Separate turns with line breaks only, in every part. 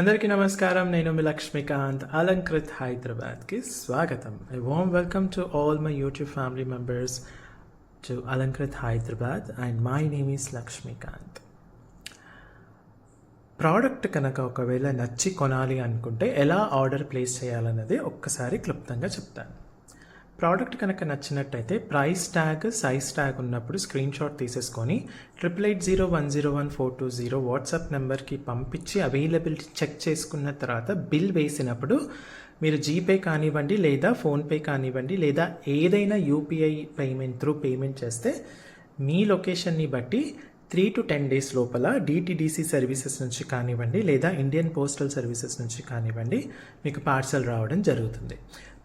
అందరికీ నమస్కారం. నేను మీ లక్ష్మీకాంత్. Alangkrut హైదరాబాద్కి స్వాగతం. A warm welcome to all my YouTube family members to Alangkrut Hyderabad and my name is Lakshmikant. Product కనుక ఒకవేళ నచ్చి కొనాలి అనుకుంటే ఎలా ఆర్డర్ ప్లేస్ చేయాలన్నది ఒక్కసారి క్లుప్తంగా చెప్తాను. ప్రోడక్ట్ కనుక నచ్చినట్టయితే ప్రైస్ ట్యాగ్, సైజ్ ట్యాగ్ ఉన్నప్పుడు స్క్రీన్ షాట్ తీసేసుకొని 8880101420 వాట్సాప్ నెంబర్కి పంపించి అవైలబిలిటీ చెక్ చేసుకున్న తర్వాత బిల్ వేసినప్పుడు మీరు జీపే కానివ్వండి లేదా ఫోన్పే కానివ్వండి లేదా ఏదైనా యూపీఐ పేమెంట్ త్రూ పేమెంట్ చేస్తే మీ లొకేషన్ని బట్టి 3 to 10 days లోపల డిటిడిసి సర్వీసెస్ నుంచి కానివ్వండి లేదా ఇండియన్ పోస్టల్ సర్వీసెస్ నుంచి కానివ్వండి మీకు పార్సల్ రావడం జరుగుతుంది.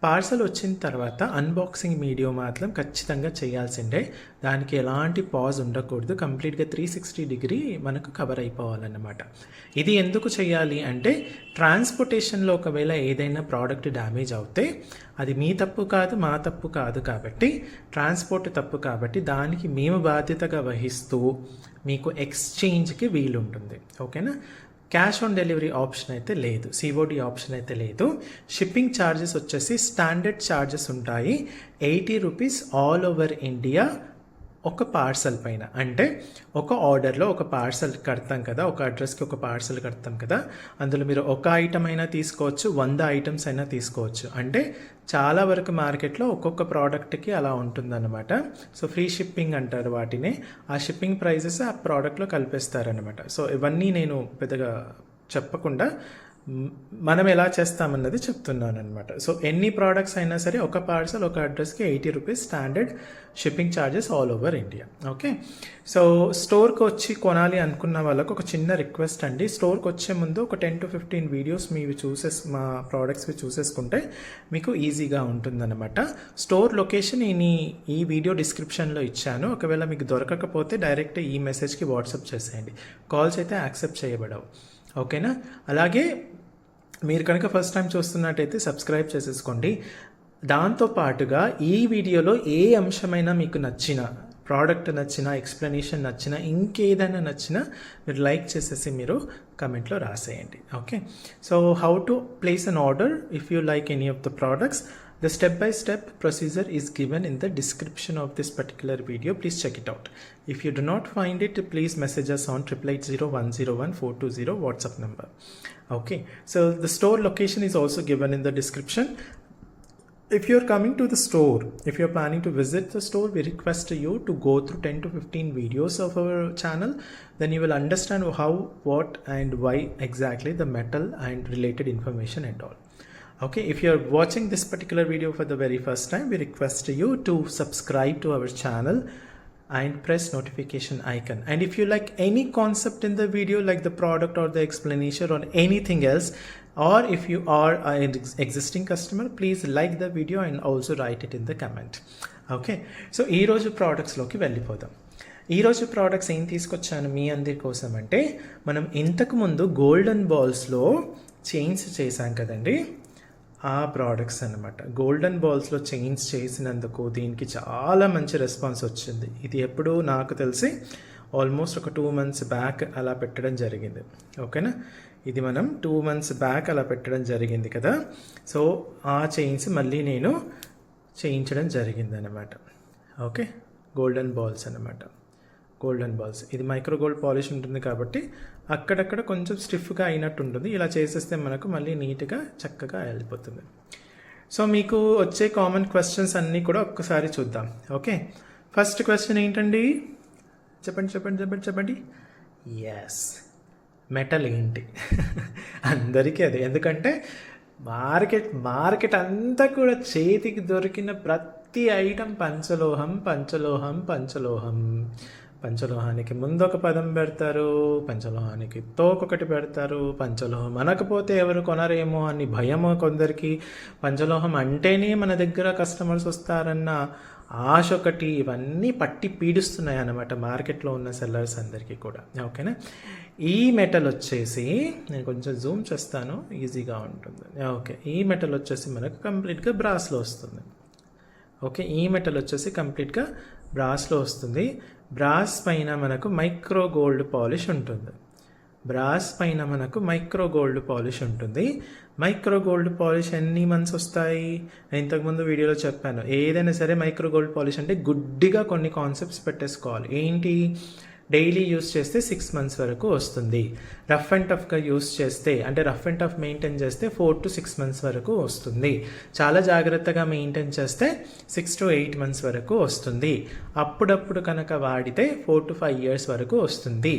పార్సల్ వచ్చిన తర్వాత అన్బాక్సింగ్ వీడియో మాత్రం ఖచ్చితంగా చేయాల్సిందే. దానికి ఎలాంటి పాజ్ ఉండకూడదు. కంప్లీట్గా 360 డిగ్రీ మనకు కవర్ అయిపోవాలన్నమాట. ఇది ఎందుకు చేయాలి అంటే ట్రాన్స్పోర్టేషన్లో ఒకవేళ ఏదైనా ప్రోడక్ట్ డ్యామేజ్ అవుతే అది మీ తప్పు కాదు, మా తప్పు కాదు. కాబట్టి ట్రాన్స్పోర్ట్ తప్పు కాబట్టి దానికి మేము బాధ్యతగా వహిస్తూ మీకు ఎక్స్చేంజ్కి వీలుంటుంది. ఓకేనా? క్యాష్ ఆన్ డెలివరీ ఆప్షన్ అయితే లేదు, సిఓడి ఆప్షన్ అయితే లేదు. షిప్పింగ్ ఛార్జెస్ వచ్చేసి స్టాండర్డ్ ఛార్జెస్ ఉంటాయి. 80 రూపీస్ ఆల్ ఓవర్ ఇండియా ఒక పార్సల్ పైన. అంటే ఒక ఆర్డర్లో ఒక పార్సల్ కడతాం కదా, ఒక అడ్రస్కి ఒక పార్సల్ కడతాం కదా, అందులో మీరు ఒక ఐటమ్ అయినా తీసుకోవచ్చు, 100 ఐటమ్స్ అయినా తీసుకోవచ్చు. అంటే చాలా వరకు మార్కెట్లో ఒక్కొక్క ప్రోడక్ట్కి అలా ఉంటుందన్నమాట. సో ఫ్రీ షిప్పింగ్ అంటారు వాటిని. ఆ షిప్పింగ్ ప్రైజెస్ ఆ ప్రోడక్ట్లో కలిపేస్తారనమాట. సో ఇవన్నీ నేను పెద్దగా చెప్పకుండా మనం ఎలా చేస్తామన్నది చెప్తున్నాను అనమాట. సో ఎన్ని ప్రోడక్ట్స్ అయినా సరే ఒక పార్సల్ ఒక అడ్రస్కి 80 rupees standard shipping charges all over India. Okay. So స్టోర్కి వచ్చి కొనాలి అనుకున్న వాళ్ళకు ఒక చిన్న రిక్వెస్ట్ అండి. స్టోర్కి వచ్చే ముందు ఒక 10 to 15 వీడియోస్ మీవి మా ప్రోడక్ట్స్వి చూసేసుకుంటే మీకు ఈజీగా ఉంటుందన్నమాట. స్టోర్ లొకేషన్ ఈ వీడియో డిస్క్రిప్షన్లో ఇచ్చాను. ఒకవేళ మీకు దొరకకపోతే డైరెక్ట్ ఈ మెసేజ్కి వాట్సాప్ చేసేయండి. కాల్స్ అయితే యాక్సెప్ట్ చేయబడవు. ఓకేనా? అలాగే మీరు కనుక ఫస్ట్ టైం చూస్తున్నట్టయితే సబ్స్క్రైబ్ చేసేసుకోండి. దాంతోపాటుగా ఈ వీడియోలో ఏ అంశమైనా మీకు నచ్చిన, ప్రోడక్ట్ నచ్చిన, ఎక్స్ప్లెనేషన్ నచ్చిన, ఇంకేదైనా నచ్చినా మీరు లైక్ చేసేసి మీరు కమెంట్లో రాసేయండి. Okay. So how to place an order if you like any of the products. The step-by-step procedure is given in the description of this particular video. Please check it out. If you do not find it, please message us on 8880101420 WhatsApp number. Okay. So the store location is also given in the description. If you're coming to the store, if you're planning to visit the store, we request you to go through 10 to 15 videos of our channel. Then you will understand how, what and why exactly the metal and related information and all. Okay, if you're watching this particular video for the very first time, we request you to subscribe to our channel and press notification icon. And if you like any concept in the video, like the product or the explanation or anything else, or if you are an existing customer, please like the video and also write it in the comment. Okay, so ee roju products loki vellipotham. ఈరోజు products ఏం తీసుకొచ్చాను మీ అందరి కోసం అంటే, మనం ఇంతకు ముందు golden బాల్స్లో chains చేశాం కదండి, ఆ ప్రోడక్ట్స్ అనమాట. గోల్డెన్ బాల్స్లో చైన్స్ చేసినందుకు దీనికి చాలా మంచి రెస్పాన్స్ వచ్చింది. ఇది ఎప్పుడు నాకు తెలిసి ఆల్మోస్ట్ ఒక 2 months బ్యాక్ అలా పెట్టడం జరిగింది. ఓకేనా? ఇది మనం 2 months బ్యాక్ అలా పెట్టడం జరిగింది కదా. సో ఆ చైన్స్ మళ్ళీ నేను చేయించడం జరిగింది అనమాట. ఓకే. గోల్డెన్ బాల్స్ అనమాట. Golden balls. ఇది మైక్రో గోల్డ్ పాలిష్ ఉంటుంది కాబట్టి అక్కడక్కడ కొంచెం స్టిఫ్గా అయినట్టు ఉంటుంది. ఇలా చేసేస్తే మనకు మళ్ళీ నీట్గా చక్కగా వెళ్ళిపోతుంది. సో మీకు వచ్చే కామన్ క్వశ్చన్స్ అన్నీ కూడా ఒక్కసారి చూద్దాం. ఓకే. ఫస్ట్ క్వశ్చన్ ఏంటండి? చెప్పండి. ఎస్, మెటల్ ఏంటి? అందరికీ అదే. ఎందుకంటే మార్కెట్ అంతా కూడా చేతికి దొరికిన ప్రతి ఐటమ్ పంచలోహం. పంచలోహానికి ముందు ఒక పదం పెడతారు, పంచలోహానికి తోకొకటి పెడతారు. పంచలోహం అనకపోతే ఎవరు కొనరేమో అని భయము కొందరికి. పంచలోహం అంటేనే మన దగ్గర కస్టమర్స్ వస్తారన్న ఆశ ఒకటి. ఇవన్నీ పట్టి పీడిస్తున్నాయి అన్నమాట మార్కెట్లో ఉన్న సెల్లర్స్ అందరికీ కూడా. ఓకేనా? ఈ మెటల్ వచ్చేసి నేను కొంచెం జూమ్ చేస్తాను, ఈజీగా ఉంటుంది. ఓకే. ఈ మెటల్ వచ్చేసి మనకు కంప్లీట్గా బ్రాస్లో వస్తుంది. ఓకే. ఈ మెటల్ వచ్చేసి కంప్లీట్గా బ్రాస్లో వస్తుంది. బ్రాస్ పైన మనకు మైక్రో గోల్డ్ పాలిష్ ఉంటుంది. బ్రాస్ పైన మనకు మైక్రో గోల్డ్ పాలిష్ ఉంటుంది. మైక్రో గోల్డ్ పాలిష్ ఎన్ని మంత్స్ వస్తాయి? నేను ఇంతకుముందు వీడియోలో చెప్పాను. ఏదైనా సరే మైక్రో గోల్డ్ పాలిష్ అంటే గుడ్డిగా కొన్ని కాన్సెప్ట్స్ పెట్టేసుకోవాలి. ఏంటి? డైలీ యూస్ చేస్తే 6 months వరకు వస్తుంది. రఫ్ అండ్ టఫ్గా యూస్ చేస్తే, అంటే రఫ్ అండ్ టఫ్ మెయింటైన్ చేస్తే 4 to 6 months వరకు వస్తుంది. చాలా జాగ్రత్తగా మెయింటైన్ చేస్తే 6 to 8 months వరకు వస్తుంది. అప్పుడప్పుడు కనుక వాడితే 4 to 5 years వరకు వస్తుంది.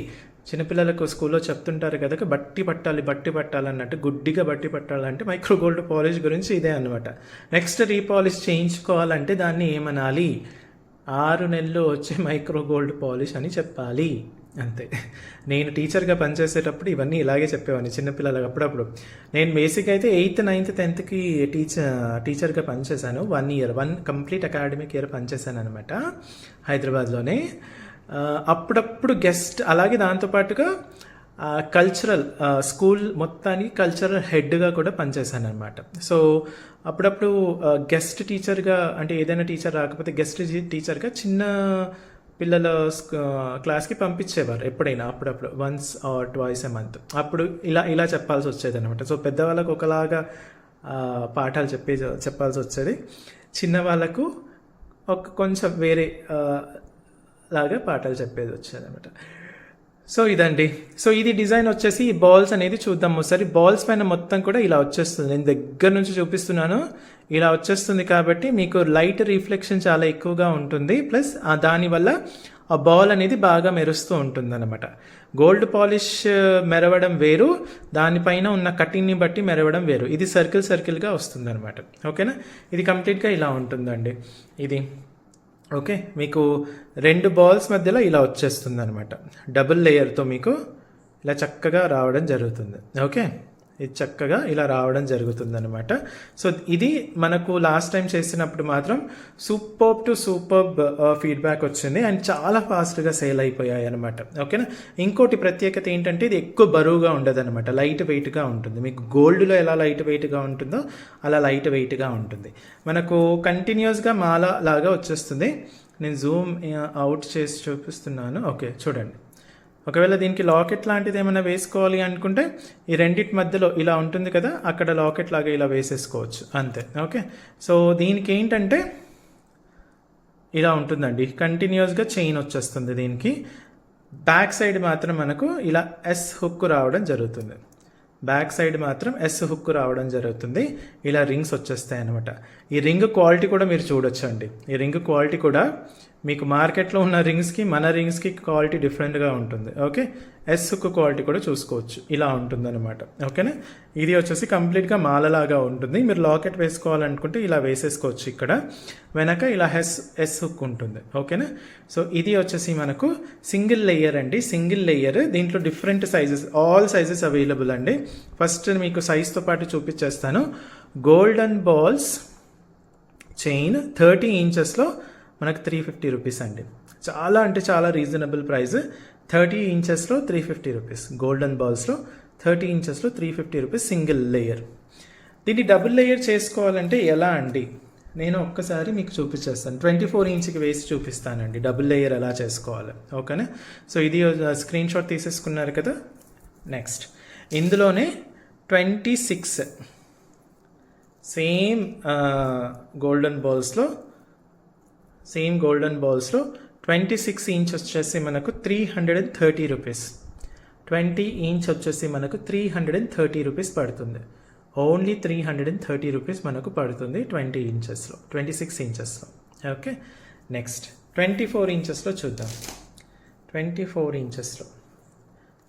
చిన్నపిల్లలకు స్కూల్లో చెప్తుంటారు కదా, బట్టి పట్టాలి అన్నట్టు. గుడ్డిగా బట్టి పట్టాలంటే మైక్రో గోల్డ్ పాలిష్ గురించి ఇదే అనమాట. నెక్స్ట్ రీపాలిష్ చేయించుకోవాలంటే దాన్ని ఏమనాలి? 6 నెలలు వచ్చే మైక్రో గోల్డ్ పాలిష్ అని చెప్పాలి. అంతే. నేను టీచర్గా పనిచేసేటప్పుడు ఇవన్నీ ఇలాగే చెప్పేవాడిని చిన్నపిల్లలకు. అప్పుడప్పుడు నేను బేసిక్ అయితే 8th, 9th, 10thకి టీచర్గా పనిచేశాను. 1 year, 1 complete academic year పనిచేశాను అనమాట హైదరాబాద్లోనే. అప్పుడప్పుడు గెస్ట్, అలాగే దాంతోపాటుగా కల్చరల్ స్కూల్ మొత్తానికి కల్చరల్ హెడ్గా కూడా పనిచేశాను అనమాట. సో అప్పుడప్పుడు గెస్ట్ టీచర్గా, అంటే ఏదైనా టీచర్ రాకపోతే గెస్ట్ టీచర్గా చిన్న పిల్లల క్లాస్కి పంపించేవారు ఎప్పుడైనా, అప్పుడప్పుడు once or twice a month. అప్పుడు ఇలా చెప్పాల్సి వచ్చేది అనమాట. సో పెద్దవాళ్ళకు ఒకలాగా పాఠాలు చెప్పాల్సి వచ్చేది, చిన్న వాళ్ళకు కొంచెం వేరే లాగా పాఠాలు చెప్పేది వచ్చేది అనమాట. సో ఇదండి. సో ఇది డిజైన్ వచ్చేసి ఈ బాల్స్ అనేది చూద్దాం ఒకసారి. బాల్స్ పైన మొత్తం కూడా ఇలా వచ్చేస్తుంది. నేను దగ్గర నుంచి చూపిస్తున్నాను, ఇలా వచ్చేస్తుంది. కాబట్టి మీకు లైట్ రిఫ్లెక్షన్ చాలా ఎక్కువగా ఉంటుంది. ప్లస్ దానివల్ల ఆ బాల్ అనేది బాగా మెరుస్తూ ఉంటుంది అనమాట. గోల్డ్ పాలిష్ మెరవడం వేరు, దానిపైన ఉన్న కటింగ్ని బట్టి మెరవడం వేరు. ఇది సర్కిల్గా వస్తుంది అనమాట. ఓకేనా? ఇది కంప్లీట్గా ఇలా ఉంటుందండి. ఇది ఓకే. మీకు 2 balls మధ్యలో ఇలా వచ్చేస్తుంది అనమాట. డబుల్ లేయర్తో మీకు ఇలా చక్కగా రావడం జరుగుతుంది. ఓకే, ఇది చక్కగా ఇలా రావడం జరుగుతుంది అనమాట. సో ఇది మనకు లాస్ట్ టైం చేసినప్పుడు మాత్రం సూపర్బ్ ఫీడ్బ్యాక్ వచ్చింది అండ్ చాలా ఫాస్ట్గా సేల్ అయిపోయాయి అనమాట. ఓకేనా? ఇంకోటి ప్రత్యేకత ఏంటంటే ఇది ఎక్కువ బరువుగా ఉండదు అనమాట, లైట్ వెయిట్గా ఉంటుంది. మీకు గోల్డ్లో ఎలా లైట్ వెయిట్గా ఉంటుందో అలా లైట్ వెయిట్గా ఉంటుంది. మనకు కంటిన్యూస్గా మాల లాగా వచ్చేస్తుంది. నేను జూమ్ అవుట్ చేసి చూపిస్తున్నాను. ఓకే, చూడండి. ఒకవేళ దీనికి లాకెట్ లాంటిది ఏమైనా వేసుకోవాలి అనుకుంటే ఈ రెండింటి మధ్యలో ఇలా ఉంటుంది కదా, అక్కడ లాకెట్ లాగా ఇలా వేసేసుకోవచ్చు అంతే. ఓకే, సో దీనికి ఏంటంటే ఇలా ఉంటుందండి, కంటిన్యూస్గా చైన్ వచ్చేస్తుంది. దీనికి బ్యాక్ సైడ్ మాత్రం మనకు ఇలా ఎస్ హుక్ రావడం జరుగుతుంది. బ్యాక్ సైడ్ మాత్రం ఎస్ హుక్ రావడం జరుగుతుంది. ఇలా రింగ్స్ వచ్చేస్తాయి అనమాట. ఈ రింగ్ క్వాలిటీ కూడా మీరు చూడొచ్చు అండి. ఈ రింగ్ క్వాలిటీ కూడా మీకు మార్కెట్లో ఉన్న రింగ్స్కి మన రింగ్స్కి క్వాలిటీ డిఫరెంట్గా ఉంటుంది. ఓకే, ఎస్ హుక్ క్వాలిటీ కూడా చూసుకోవచ్చు. ఇలా ఉంటుంది అనమాట. ఓకేనా? ఇది వచ్చేసి కంప్లీట్గా మాలలాగా ఉంటుంది. మీరు లాకెట్ వేసుకోవాలనుకుంటే ఇలా వేసేసుకోవచ్చు. ఇక్కడ వెనక ఇలా ఎస్ హుక్ ఉంటుంది. ఓకేనా? సో ఇది వచ్చేసి మనకు సింగిల్ లేయర్ అండి. సింగిల్ లేయర్, దీంట్లో different sizes, all sizes available అండి. ఫస్ట్ మీకు సైజ్తో పాటు చూపించేస్తాను. గోల్డెన్ బాల్స్ చైన్ 30 inchesలో మనకు 350 రూపీస్ అండి. చాలా అంటే చాలా రీజనబుల్ ప్రైస్. 30 inchesలో 350 రూపీస్. గోల్డెన్ బాల్స్లో 30 inchesలో 350 రూపీస్ సింగిల్ లేయర్. దీన్ని డబుల్ లేయర్ చేసుకోవాలంటే ఎలా అండి? నేను ఒక్కసారి మీకు చూపించేస్తాను. 24 inchకి వేసి చూపిస్తానండి డబుల్ లేయర్ ఎలా చేసుకోవాలి. ఓకేనా? సో ఇది స్క్రీన్ షాట్ తీసేసుకున్నారు కదా. నెక్స్ట్ ఇందులోనే 26 సేమ్ గోల్డెన్ బాల్స్లో 26 inch వచ్చేసి మనకు 330 రూపీస్. 20 inch వచ్చేసి మనకు 330 రూపీస్ పడుతుంది. ఓన్లీ 330 రూపీస్ మనకు పడుతుంది 20 inchesలో, 26 inchesలో. ఓకే, నెక్స్ట్ 24 inchesలో చూద్దాం. 24 inchesలో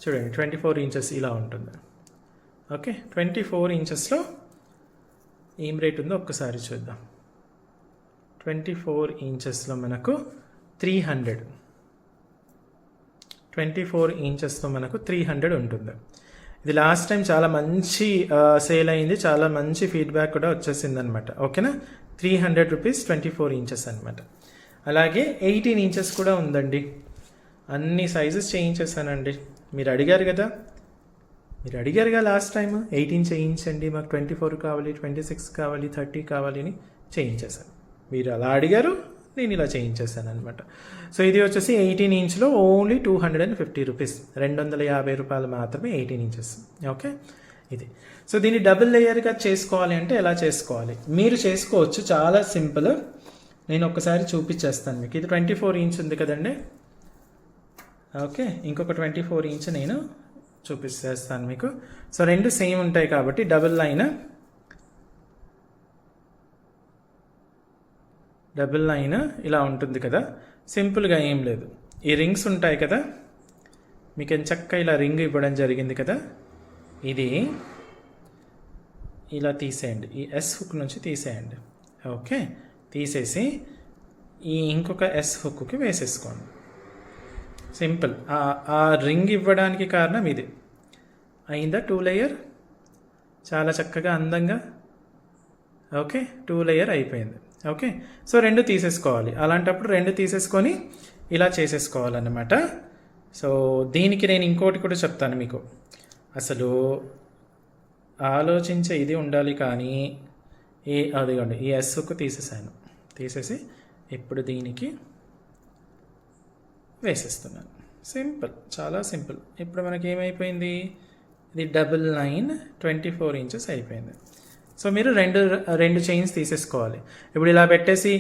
చూడండి, 24 inches ఇలా ఉంటుంది. ఓకే, 24 inchesలో ఏం రేట్ ఉందో ఒక్కసారి చూద్దాం. 24 inchesలో మనకు 300, 24 inchesలో మనకు 300 ఉంటుంది. ఇది లాస్ట్ టైం చాలా మంచి సేల్ అయింది, చాలా మంచి ఫీడ్బ్యాక్ కూడా వచ్చేసింది అనమాట. ఓకేనా? 300 రూపీస్ 24 inches అనమాట. అలాగే 18 inches కూడా ఉందండి. అన్ని సైజెస్ చేయించేసానండి. మీరు అడిగారు కదా లాస్ట్ టైం 18 చేయించండి, మాకు 24 కావాలి, 26 కావాలి, 30 కావాలి అని చేయించేసాను. మీరు అలా అడిగారు, నేను ఇలా చేయించేసాను అనమాట. సో ఇది వచ్చేసి 18 ఇంచ్లో ఓన్లీ 250 రూపీస్, 250 రూపాయలు మాత్రమే 18 ఇంచెస్. ఓకే, ఇది. సో దీన్ని డబుల్ లేయర్గా చేసుకోవాలి అంటే ఎలా చేసుకోవాలి మీరు చేసుకోవచ్చు, చాలా సింపుల్. నేను ఒక్కసారి చూపించేస్తాను మీకు. ఇది 24 ఇంచ్ ఉంది కదండి. ఓకే, ఇంకొక 24 ఇంచ్ నేను చూపిస్తాను మీకు. సో రెండు సేమ్ ఉంటాయి కాబట్టి డబుల్ లైన్ ఇలా ఉంటుంది కదా. సింపుల్గా ఏం లేదు, ఈ రింగ్స్ ఉంటాయి కదా, మీకు చక్కగా ఇలా రింగ్ ఇవ్వడం జరిగింది కదా, ఇది ఇలా తీసేయండి, ఈ ఎస్ హుక్ నుంచి తీసేయండి. ఓకే, తీసేసి ఈ ఇంకొక ఎస్ హుక్కి వేసేసుకోండి. సింపుల్. ఆ రింగ్ ఇవ్వడానికి కారణం ఇది. అయిందా 2 లేయర్? చాలా చక్కగా అందంగా. ఓకే, 2 లేయర్ అయిపోయింది. ఓకే, సో రెండు తీసేసుకోవాలి. అలాంటప్పుడు రెండు తీసేసుకొని ఇలా చేసేసుకోవాలన్నమాట. సో దీనికి నేను ఇంకోటి కూడా చెప్తాను మీకు. అసలు ఆలోచించే ఇది ఉండాలి, కానీ అదిగోండి ఈ ఎస్కు తీసేసి ఇప్పుడు దీనికి వేసేస్తున్నాను. సింపుల్, చాలా సింపుల్. ఇప్పుడు మనకి ఏమైపోయింది, ఇది డబుల్ లైన్ 24 ఇంచెస్ అయిపోయింది. సో మీరు రెండు చైన్స్ తీసేసుకోవాలి. ఇప్పుడు ఇలా పెట్టేసి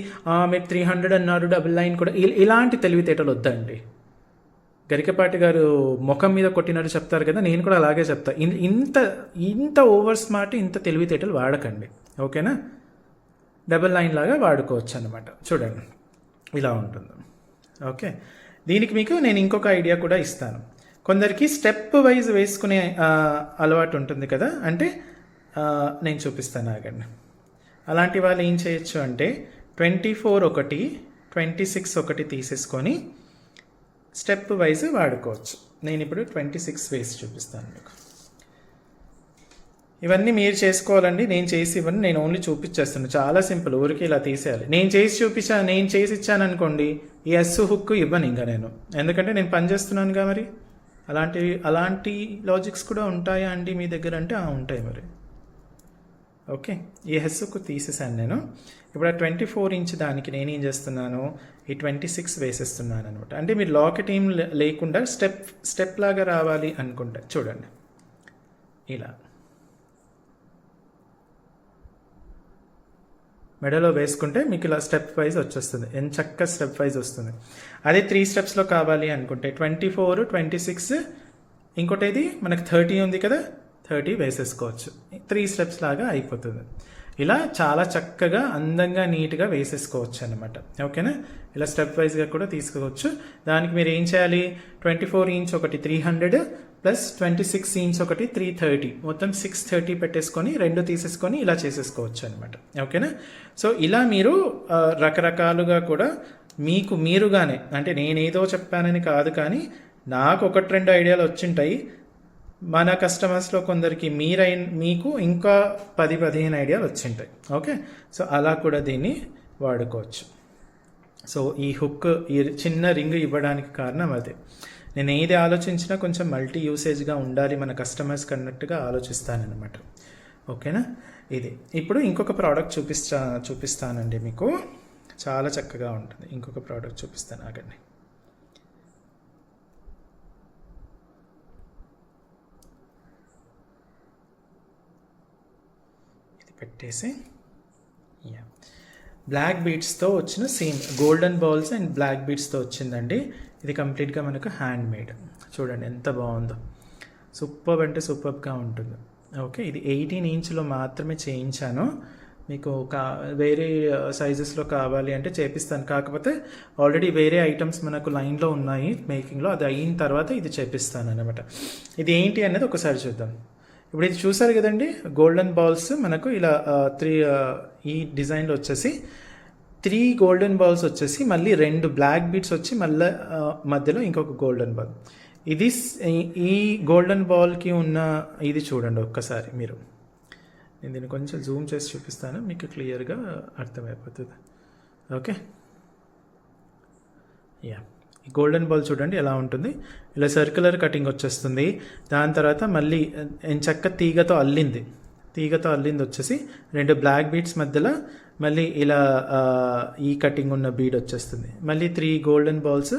మీరు 300 అన్నారు, డబుల్ లైన్ కూడా, ఇలాంటి తెలివితేటలు వద్దండి. గరికపాటి గారు ముఖం మీద కొట్టినట్టు చెప్తారు కదా, నేను కూడా అలాగే చెప్తా. ఇంత ఓవర్ స్మార్ట్, ఇంత తెలివితేటలు వాడకండి. ఓకేనా, డబుల్ లైన్ లాగా వాడుకోవచ్చు అనమాట. చూడండి ఇలా ఉంటుంది. ఓకే, దీనికి మీకు నేను ఇంకొక ఐడియా కూడా ఇస్తాను. కొందరికి స్టెప్ వైజ్ వేసుకునే అలవాటు ఉంటుంది కదా, అంటే నేను చూపిస్తాను, ఆగండి. అలాంటి వాళ్ళు ఏం చేయొచ్చు అంటే 24 ఒకటి, 26 ఒకటి తీసేసుకొని స్టెప్ వైజ్ వాడుకోవచ్చు. నేను ఇప్పుడు 26 వేసి చూపిస్తాను మీకు. ఇవన్నీ మీరు చేసుకోవాలండి, నేను చేసి ఇవన్నీ నేను ఓన్లీ చూపించేస్తాను. చాలా సింపుల్, ఊరికి ఇలా తీసేయాలి. నేను చేసి ఇచ్చాను అనుకోండి, ఈ ఎస్ హుక్ ఇవ్వను ఇంకా నేను, ఎందుకంటే నేను పని చేస్తున్నానుగా. మరి అలాంటి లాజిక్స్ కూడా ఉంటాయా అండి మీ దగ్గర అంటే ఉంటాయి మరి. ఓకే, ఈ హెస్సుకు తీసేసాను నేను. ఇప్పుడు ఆ 24 ఇంచ్ దానికి నేను ఏం చేస్తున్నాను, ఈ 26 వేసేస్తున్నాను అనమాట. అంటే మీరు లాకెట్ ఏం లేకుండా స్టెప్ లాగా రావాలి అనుకుంటే చూడండి, ఇలా మెడలో వేసుకుంటే మీకు ఇలా స్టెప్ వైజ్ వచ్చేస్తుంది. చక్క స్టెప్ వైజ్ వస్తుంది. అదే 3 స్టెప్స్లో కావాలి అనుకుంటే 24, 26, ఇంకోటి ఇది మనకు 30 ఉంది కదా, 30 వేసేసుకోవచ్చు. 3 స్టెప్స్ లాగా అయిపోతుంది. ఇలా చాలా చక్కగా అందంగా నీట్గా వేసేసుకోవచ్చు అనమాట. ఓకేనా, ఇలా స్టెప్ వైజ్గా కూడా తీసుకోవచ్చు. దానికి మీరు ఏం చేయాలి, 24 ఇంచ్ ఒకటి 300 ప్లస్ 26 ఇంచ్ ఒకటి 330, మొత్తం 630 పెట్టేసుకొని రెండు తీసేసుకొని ఇలా చేసేసుకోవచ్చు అనమాట. ఓకేనా, సో ఇలా మీరు రకరకాలుగా కూడా మీరుగానే, అంటే నేనేదో చెప్పానని కాదు, కానీ నాకు 1-2 ఐడియాలు వచ్చింటాయి. మన కస్టమర్స్లో కొందరికి మీకు ఇంకా 10-15 ఐడియాలు వచ్చింటాయి. ఓకే, సో అలా కూడా దీన్ని వాడుకోవచ్చు. సో ఈ హుక్, ఈ చిన్న రింగ్ ఇవ్వడానికి కారణం అదే. నేను ఏది ఆలోచించినా కొంచెం మల్టీ యూసేజ్గా ఉండాలి మన కస్టమర్స్కి అన్నట్టుగా ఆలోచిస్తానన్నమాట. ఓకేనా, ఇది. ఇప్పుడు ఇంకొక ప్రోడక్ట్ చూపిస్తానండి మీకు, చాలా చక్కగా ఉంటుంది. ఇంకొక ప్రోడక్ట్ చూపిస్తాను, ఆగండి. పెట్టేసి బ్లాక్ బీడ్స్తో వచ్చిన same golden balls and black బీడ్స్తో వచ్చిందండి. ఇది కంప్లీట్గా మనకు హ్యాండ్ మేడ్. చూడండి ఎంత బాగుందో, సూపర్ అంటే సూపర్గా ఉంటుంది. ఓకే, ఇది 18 ఇంచ్లో మాత్రమే చేయించాను. మీకు వేరే సైజెస్లో కావాలి అంటే చేపిస్తాను, కాకపోతే ఆల్రెడీ వేరే ఐటమ్స్ మనకు లైన్లో ఉన్నాయి మేకింగ్లో, అది అయిన తర్వాత ఇది చేపిస్తాను అనమాట. ఇది ఏంటి అనేది ఒకసారి చూద్దాం. ఇప్పుడు ఇది చూసారు కదండి, గోల్డెన్ బాల్స్ మనకు ఇలా 3 ఈ డిజైన్లో వచ్చేసి 3 గోల్డెన్ బాల్స్ వచ్చేసి మళ్ళీ 2 బ్లాక్ బీడ్స్ వచ్చి మళ్ళీ మధ్యలో ఇంకొక గోల్డెన్ బాల్. ఇది ఈ గోల్డెన్ బాల్కి ఉన్న ఇది చూడండి ఒక్కసారి మీరు. నేను దీన్ని కొంచెం జూమ్ చేసి చూపిస్తాను, మీకు క్లియర్గా అర్థమైపోతుంది. ఓకే, ఈ గోల్డెన్ బాల్ చూడండి ఎలా ఉంటుంది. ఇలా సర్క్యులర్ కటింగ్ వచ్చేస్తుంది. దాని తర్వాత మళ్ళీ ఎంచక్క తీగతో అల్లింది వచ్చేసి 2 బ్లాక్ బీడ్స్ మధ్యలో మళ్ళీ ఇలా ఈ కటింగ్ ఉన్న బీడ్ వచ్చేస్తుంది. మళ్ళీ 3 గోల్డెన్ బాల్స్,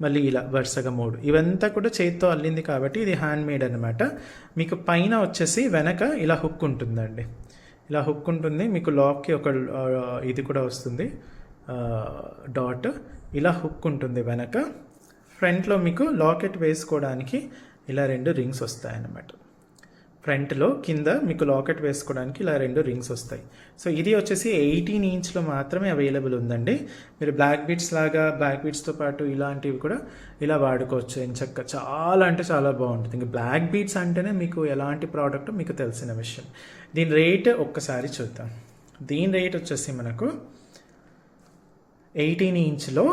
మళ్ళీ ఇలా వరుసగా 3. ఇవంతా కూడా చేతితో అల్లింది కాబట్టి ఇది హ్యాండ్ మేడ్ అనమాట. మీకు పైన వచ్చేసి వెనక ఇలా హుక్ ఉంటుందండి. ఇలా హుక్ ఉంటుంది. మీకు లాక్కి ఒక ఇది కూడా వస్తుంది, డాట్. ఇలా హుక్ ఉంటుంది వెనక. ఫ్రంట్లో మీకు లాకెట్ వేసుకోవడానికి ఇలా 2 రింగ్స్ వస్తాయన్నమాట. ఫ్రంట్లో కింద మీకు లాకెట్ వేసుకోవడానికి ఇలా 2 రింగ్స్ వస్తాయి. సో ఇది వచ్చేసి 18 ఇంచ్లో మాత్రమే అవైలబుల్ ఉందండి. మీరు బ్లాక్ బీడ్స్ లాగా, బ్లాక్ బీడ్స్తో పాటు ఇలాంటివి కూడా ఇలా వాడుకోవచ్చు ఎంచక్క. చాలా అంటే చాలా బాగుంటుంది. ఇంకా బ్లాక్ బీడ్స్ అంటేనే మీకు ఎలాంటి ప్రోడక్ట్ మీకు తెలిసిన విషయం. దీని రేట్ ఒక్కసారి చూద్దాం. దీని రేట్ వచ్చేసి మనకు 18 ఇంచ్లో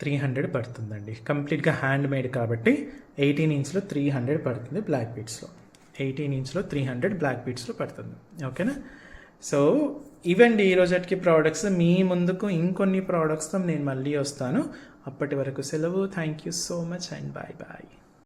300 పడుతుందండి. కంప్లీట్గా హ్యాండ్ మేడ్ కాబట్టి 18 ఇంచ్లో 300 పడుతుంది బ్లాక్ బీడ్స్లో. 18 ఇంచ్లో 300 బ్లాక్ బీడ్స్లో పడుతుంది. ఓకేనా? సో ఇవండి ఈరోజుకి ప్రోడక్ట్స్. మీ ముందుకు ఇంకొన్ని ప్రోడక్ట్స్తో నేను మళ్ళీ వస్తాను. అప్పటి వరకు సెలవు. Thank you so much and bye bye.